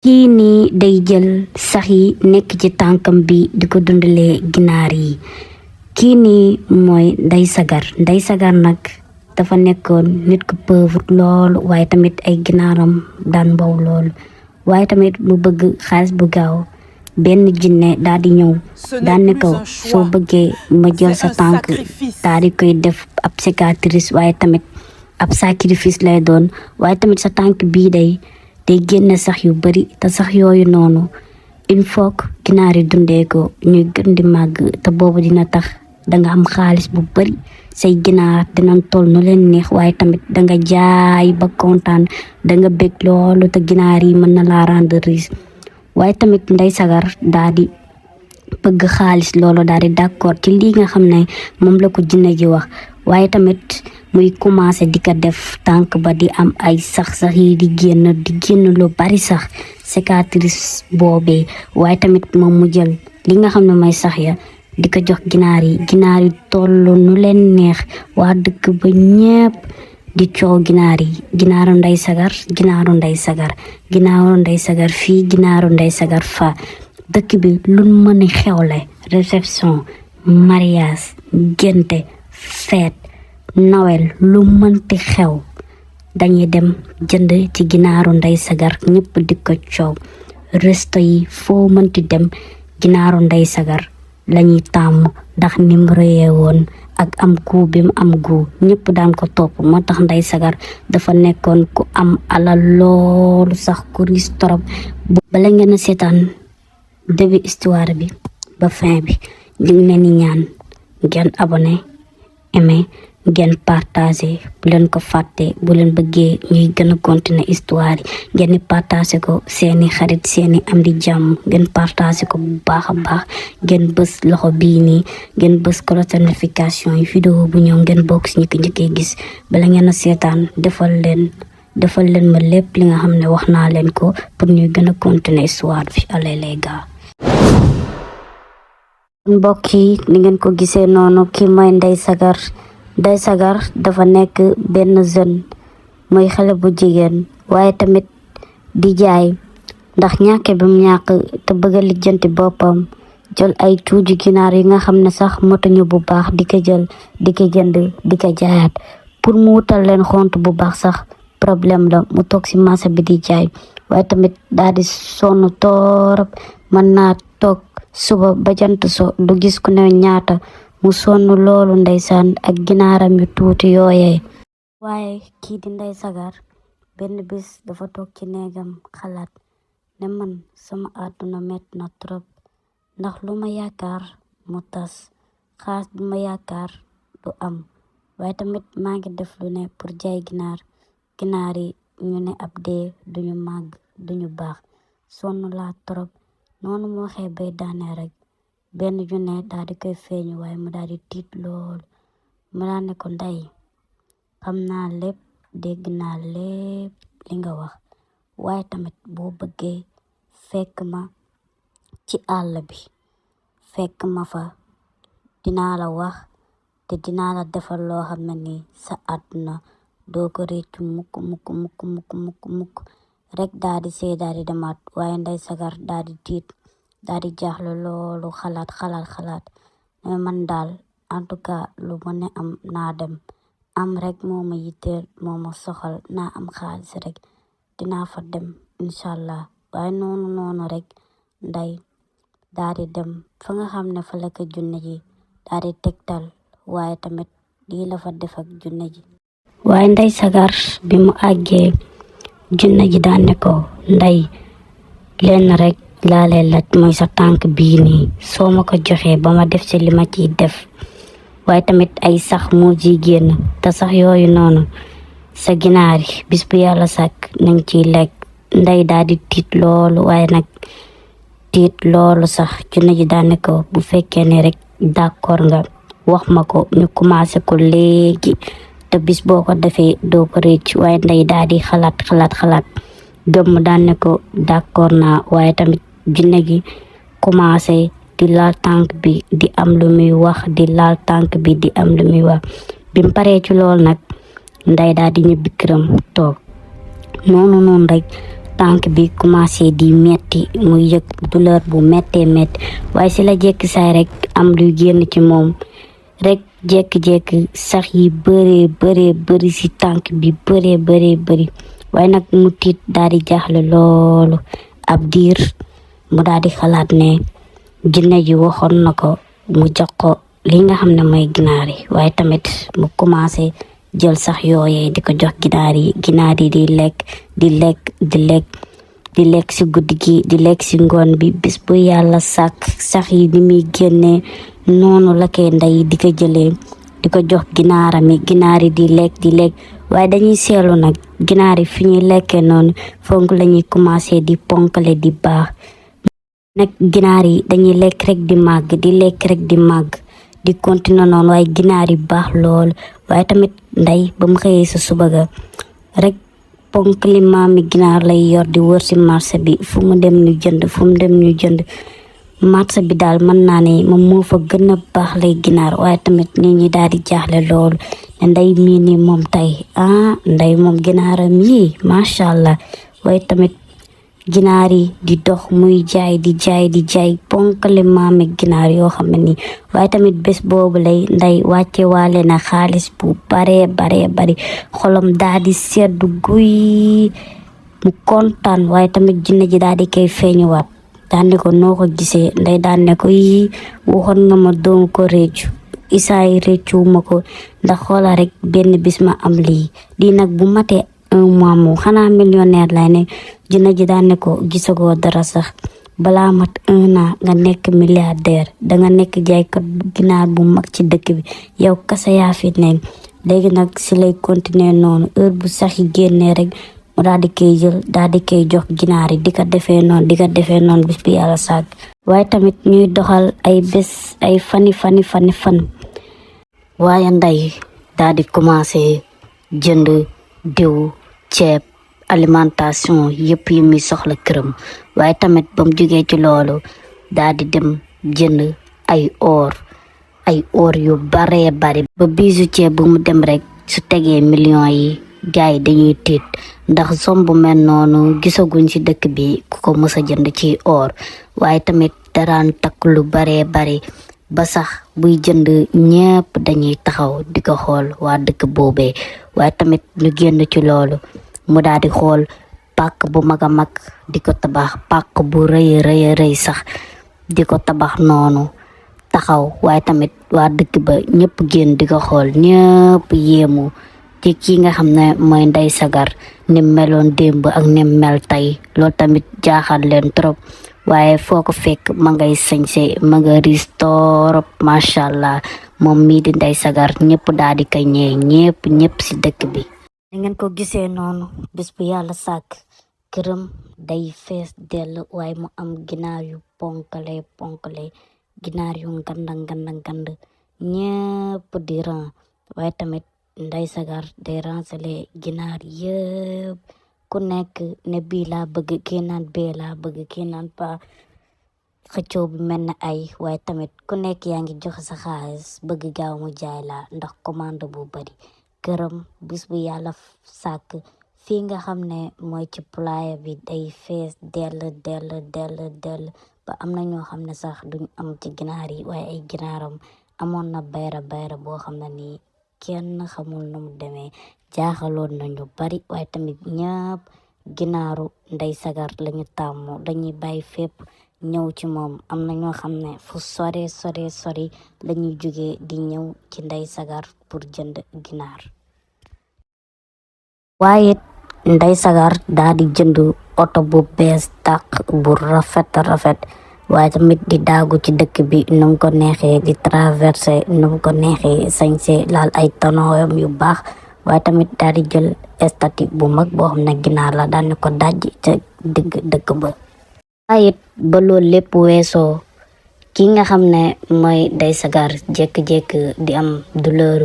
kii nii day jël sax yi nekk ci tànkam bi di ko dundalee ginaar yi. kii nii mooy Ndeye Sagar. Ndeye Sagar nag dafa nekkoon nit ku pauvre loolu waaye tamit ay ginaaram daan mbow loolu waaye tamit mu bëgg xaalis bu gaaw. benn jinne daal di ñëw daan ne ko soo bëggee ma jël sa tànk daal di koy def ab cicatrice waaye tamit ab sacrifice lay doon waaye tamit sa tànk bii day génne sax yu bari te sax yooyu noonu il faut que ginaar yi dundee ko ñuy gën di màgg te boobu dina tax danga am xaalis bu bari say ginaar dinañ toll nu leen neex waaye tamit danga jaay ba kontaan danga bég loolu te ginaar yi mën na laa rendre riche. waaye tamit Ndeye Sagar daal di bëgg xaalis loolu daal di d'accord ci lii nga xam ne moom la ko jinne ji wax waaye tamit muy commencé di ko def tànk ba di am ay sax-sax yi di génn lu bari sax cicatrice boobee waaye tamit moom mu jël li nga xam ne mooy sax ya di ko jox ginaar yi tollu nu leen neex waa dëkk ba ñépp di coow ginaar yi ginaaru Ndeye Sagar ginaaru Ndeye Sagar ginaaru Ndeye Sagar fii ginaaru Ndeye Sagar fa dëkk bi lu mën a xewle réception mariage génte fête Noël lu mënti xew dañuy dem jënd ci ginaaru Ndeye Sagar ñëpp di ko coow resto yi foo mënti dem ginaaru Ndeye Sagar lañuy tàmm ndax nim rëyee woon ak am gu bi mu am gu ñëpp daan ko topp moo tax Ndeye Sagar dafa nekkoon ku am alal loolu sax ku riis torop. bala ngeen a seetaan début histoire bi ba fin bi ñu ngi leen di ñaan ngeen abonné aimé ngeen partagé bu leen ko fàtte bu leen bëggee ñuy gën a continuer histoire yi ngeen di partagé ko seeni xarit seeni am di jàmm ngeen partagé ko bu baax a baax ngeen bës loxo bii nii ngeen bës cloche de notification yi vidéo bu ñëw ngeen bokk si ñi ko njëkkee gis bala ngeen a seetaan defal leen ma lépp li nga xam ne wax naa leen ko pour ñuy gën a continuer histoire bi allez les gars. mbokk yi ni ngeen ko gisee noonu kii mooy Ndeye Sagar. Ndeye Sagar dafa nekk benn jeune mooy xale bu jigéen waaye tamit di jaay ndax ñàkke bi mu ñàkk te bëgg a lijjanti boppam jël ay tuuti ginaar yi nga xam ne sax motuñu bu baax di ko jël di ko jënd di ko jaayaat pour mu wutal leen xont bu baax sax problème la mu toog ci marché bi di jaay waaye tamit daal di sonn torop mën naa toog suba ba jant so du gis ku ne ñaata mu sonn loolu ndeysaan ak ginaaram yu tuuti yooyee waaye kii di Ndeye Sagar benn bis dafa toog ci néegam xalaat ne man sama àdduna metti na trop ndax lu ma yaakaar mu tas xaas bu ma yaakaar du am waaye tamit maa ngi def lu ne pour jaay ginaar yi ñu ne ab dee duñu màgg duñu baax sonn laa trop noonu moo xee bay daane rek benn junne daal di koy feeñu waaye mu daal di tiit lool mu daal ne ko Ndeye xam naa lépp dégg naa lépp li nga wax waaye tamit boo bëggee fekk ma ci àll bi fekk ma fa dinaa la wax te dinaa la defal loo xam ne ni sa àdduna doo ko réccu mukk rek daal di see daal di demaat waaye Ndeye Sagar daal di tiit daal di jaaxle loolu xalaat ne man daal en tout cas lu ma ne am naa dem am rek moo ma yitteel moo ma soxal naa am xaalis rek dinaa fa dem inshallah waaye noonu rek Ndeye daal di dem fa nga xam ne fa la ko junne ji daal di tegtal waaye tamit lii la fa def ak junne ji waaye Ndeye Sagar bi mu àggee junne ji daan ne ko Ndeye lenn rek laa lay laaj mooy sa tànk bii nii soo ma ko joxee ba ma def ci li ma ciy def waaye tamit ay sax moo ciy génn te sax yooyu noonu sa ginaar yi bis bu yàlla sàkk nañ ciy lekk Ndeye daal di tiit loolu waaye nag tiit loolu sax junne ji daan ne ko bu fekkee ne rek d'accord nga wax ma ko ñu commencé ko léegi te bis boo ko defee doo ko rëcc waaye Ndeye daal di xalaat gëmm daan ne ko d'accord naa waaye tamit jinne gi commencé di laal tànk bi di am lu muy wax di laal tànk bi di am lu muy wax bi mu paree ci lool nag Ndeye daal di ñibbi këram toog noonu rek tànk bi commencé di metti muy yëg douleur bu méttee métti waaye si la jekki saay rek am luy génn ci moom rek jékki-jékki sax yi bëri si tànk bi bëri waaye nag mu tiit daal di jaaxle loolu ab diir mu daal di xalaat ne jinne ji waxoon na ko mu jox ko li nga xam ne mooy ginaar yi waaye tamit mu commencé jël sax yooyee di ko jox ginaar yi di lekk si guddi gi di lekk si ngoon bi bis bu yàlla sàkk sax yi ni muy génnee noonu la koy ndey di ko jëlee di ko jox ginaar yi di lekk waaye dañuy seetlu nag ginaar yi fi ñuy lekkee noonu fonk la ñuy commencé di ponkale di baax nag ginaar yi dañuy lekk rek di màgg di continuer noonu waaye ginaar yi baax lool waaye tamit ndey ba mu xëyee sa suba ga rek ponkali maami ginaar lay yor di wër si marché bi fu mu dem ñu jënd marché bi daal mën naa ne moom moo fa gën a baax lay ginaar waaye tamit nit ñi daal di jaaxle loolu ne ndey mii nii moom tey ndey moom ginaaram yi macha allah waaye tamit ginaar yi di dox muy jaay di jaay ponkali maami ginaar yoo xam ne nii waaye tamit bés boobu lay ndey wàcce waale na xaalis bu bare bari xolam daal di seddu guy mu kontaan waaye tamit jinne ji daal di koy feeñuwaat daan ne ko noo ko gisee ndey daan ne ko yi waxoon nga ma doon ko réccu isaay réccu ma ko ndax xoola rek benn bis ma am lii nag bu matee 1 mois moom xanaa millionnaire lay ne jinne ji daan ne ko gisagoo dara sax balaa mat 1 an nga nekk milliardaire danga nekk jaaykat ginaar bu mag ci dëkk bi yow kasa yaa fi nekk léegi nag si lay continuer noonu heure bu sax yi génnee rek mu daal di koy jël daal di koy jox ginaar yi di ko defee noonu bis bi yàlla sàkk waaye tamit ñuy doxal ay bés ay fan waaye ndey daal di commencé jënd diw ceeb alimentation yëpp yi muy soxla këram waaye tamit ba mu jógee ci loolu daal di dem jënd ay or yu baree bari ba bisu ceeb bu mu dem rek su tegee millions yi gars yi dañuy tiit ndax som bu mel noonu gisaguñ ci dëkk bi ku ko mës a jënd ci or waaye tamit daraan takk lu baree bari ba sax buy jënd ñépp dañuy taxaw di ko xool waa dëkk boobee waaye tamit ñu génn ci loolu mu daal di xool pàkk bu mag a mag di ko tabax pàkk bu rëy sax di ko tabax noonu taxaw waaye tamit waa dëkk ba ñëpp génn di ko xool ñëpp yéemu ci ki nga xam ne mooy Ndeye Sagar ni meloon démb ak ni mel tey loolu tamit jaaxal leen trop waaye foo ko fekk ma ngay sañse ma nga riis torop macha allah moom mii di Ndeye Sagar ñëpp daal di koy ñee ñëpp si dëkk bi. ni ngeen ko gisee noonu bis bu yàlla sàkk këram day fees dell waaye mu am ginaar yu ponkale ginaar yu ngand ñëpp di ran waaye tamit Ndeye Sagar day ransale ginaar yëpp ku nekk ne bii laa bëgg kii naan bee laa bëgg kii naan pa xëccoo bi mel na ay waaye tamit ku nekk yaa ngi joxe sa xaalis bëgg gaaw mu jaay la ndax commande bu bari këram bis bu yàlla sàkk fii nga xam ne mooy ci poulailler bi day fees dell ba am na ñoo xam ne sax duñ am ci ginaar yi waaye ay ginaaram amoon na bayra boo xam ne nii kenn xamul nu mu demee jaaxaloon nañu bari waaye tamit ñëpp ginaaru Ndeye Sagar lañu tàmm dañuy bàyyi fépp ñëw ci moom am na ñoo xam ne fu sori lañuy jógee di ñëw ci Ndeye Sagar pour jënd ginaar waaye Ndeye Sagar daal di jënd oto bu bees tàq bu rafet waaye tamit di daagu ci dëkk bi nu mu ko neexee di traversé nu mu ko neexee sañse laal ay tonoyam yu baax waaye tamit daal di jël statut bu mag boo xam ne ginaar la daal di ko daj ca digg dëkk ba waaye ba loolu lépp weesoo ki nga xam ne mooy Ndeye Sagar jékki-jékki di am douleur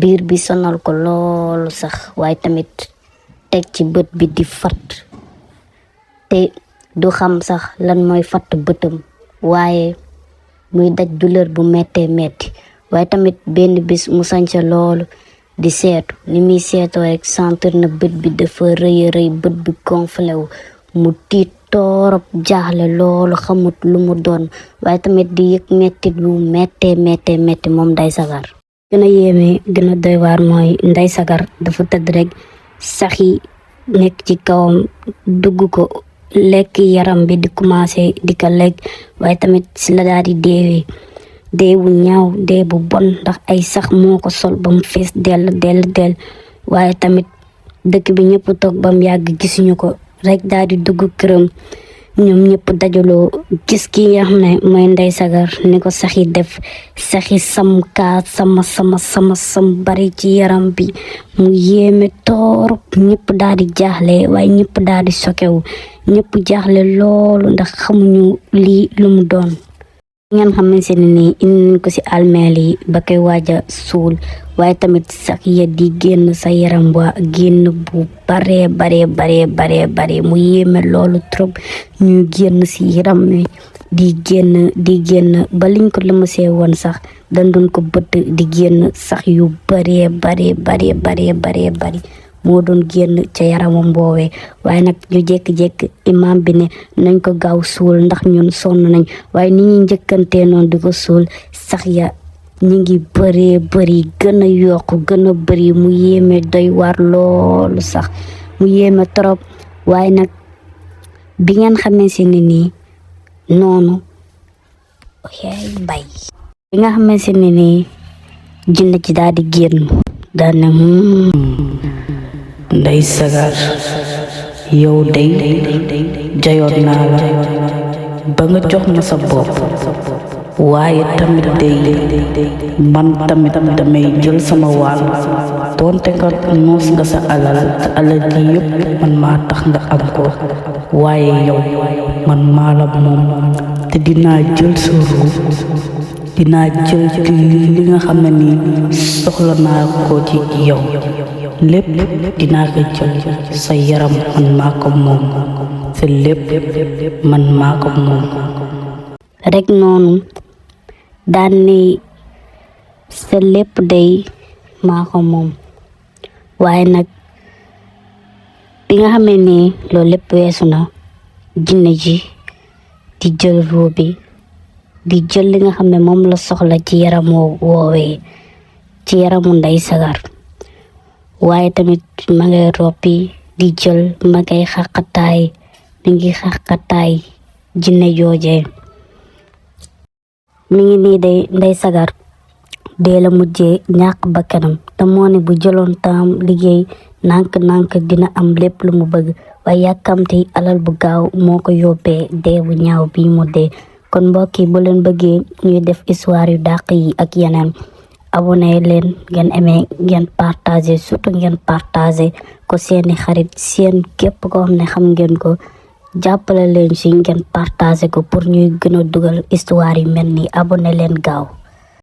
biir bi sonal ko loolu sax waaye tamit teg ci bët bi di fat te du xam sax lan mooy fatt bëtam waaye muy daj douleur bu méttee métti waaye tamit benn bis mu sañse loolu di seetu ni muy seetoo rek sentir na bët bi dafa rëy bët bi gonflé wu mu tiit torop jaaxle loolu xamut lu mu doon waaye tamit di yëg mettit bu metti moom Ndeye Sagar. gën a yéeme gën a doy waar mooy Ndeye Sagar dafa tëdd rek sax yi nekk ci kawam dugg ko lekk yaram bi di commencé di ko lekk waaye tamit si la daal di deewee dee bu ñaaw dee bu bon ndax ay sax moo ko sol ba mu fees dell waaye tamit dëkk bi ñëpp toog ba mu yàgg gisuñu ko rek daal di dugg këram ñoom ñëpp dajaloo gis ki nga xam ne mooy Ndeye Sagar ni ko saxi def saxi sam bari ci yaram bi mu yéeme torop ñëpp daal di jaaxle waaye ñëpp daal di sokewu ñëpp jaaxle loolu ndax xamuñu lii lu mu doon. ngeen xamante ne nii indi nañ ko ci almeel yi ba koy waaja suul waaye tamit sax ya di génn sa yaram wa génn bu bare mu yéeme loolu trop ñu génn ci yaram wi di génn ba liñ ko lëmasee woon sax dañ doon ko bëtt di génn sax yu bare moo doon génn ca yaramam boowee waaye nag ñu jékki-jékki imam bi ne nañ ko gaaw suul ndax ñun sonn nañ waaye ni ñuy njëkkantee noonu di ko suul sax ya ñu ngi bëri gën a yokk gën a bëri mu yéeme doy waar loolu sax mu yéeme trop waaye nag bi ngeen xamee si ne nii noonu bi nga xamee si ne nii jinne ci daal di génn daal ne Ndeye Sagar yow day jayoon naa la ba nga jox ma sa bopp waaye tamit day man tamit damay jël sama wàll doonte nga noos nga sa alal te alal gi yëpp man maa tax nga am ko waaye yow man maa la moom te dinaa jël sa ruux dinaa jël ci li nga xam ne nii soxla naa ko ci yow lépp dinaa ko jël sa yaram man maa ko moom sa lépp man maa ko moom rek noonu daan ni sa lépp day maa ko moom waaye nag bi nga xamee ni loolu lépp weesu na jinne ji di jël ruu bi di jël li nga xam ne moom la soxla ci yaramu woowee ci yaramu Ndeye Sagar waaye tamit ma ngay roppi di jël ma ngay xaqataay mi ngi xaqataay jinne joojee mi ngi nii day Ndeye Sagar dee la mujjee ñàkk bakkanam te moo ne bu jëloon temps liggéey nànk dina am lépp lu mu bëgg waaye yàkkamti alal bu gaaw moo ko yóbbee dee bu ñaaw bii mu dee kon mbokk yi bu leen bëggee ñuy def histoire yu dàq yi ak yeneen abonné leen ngeen aimé ngeen partagé surtout ngeen partagé ko seeni xarit seen képp ko xam ne xam ngeen ko jàppale leen ci ngeen partagé ko pour ñuy gën a dugal histoire yu mel nii abonné leen gaaw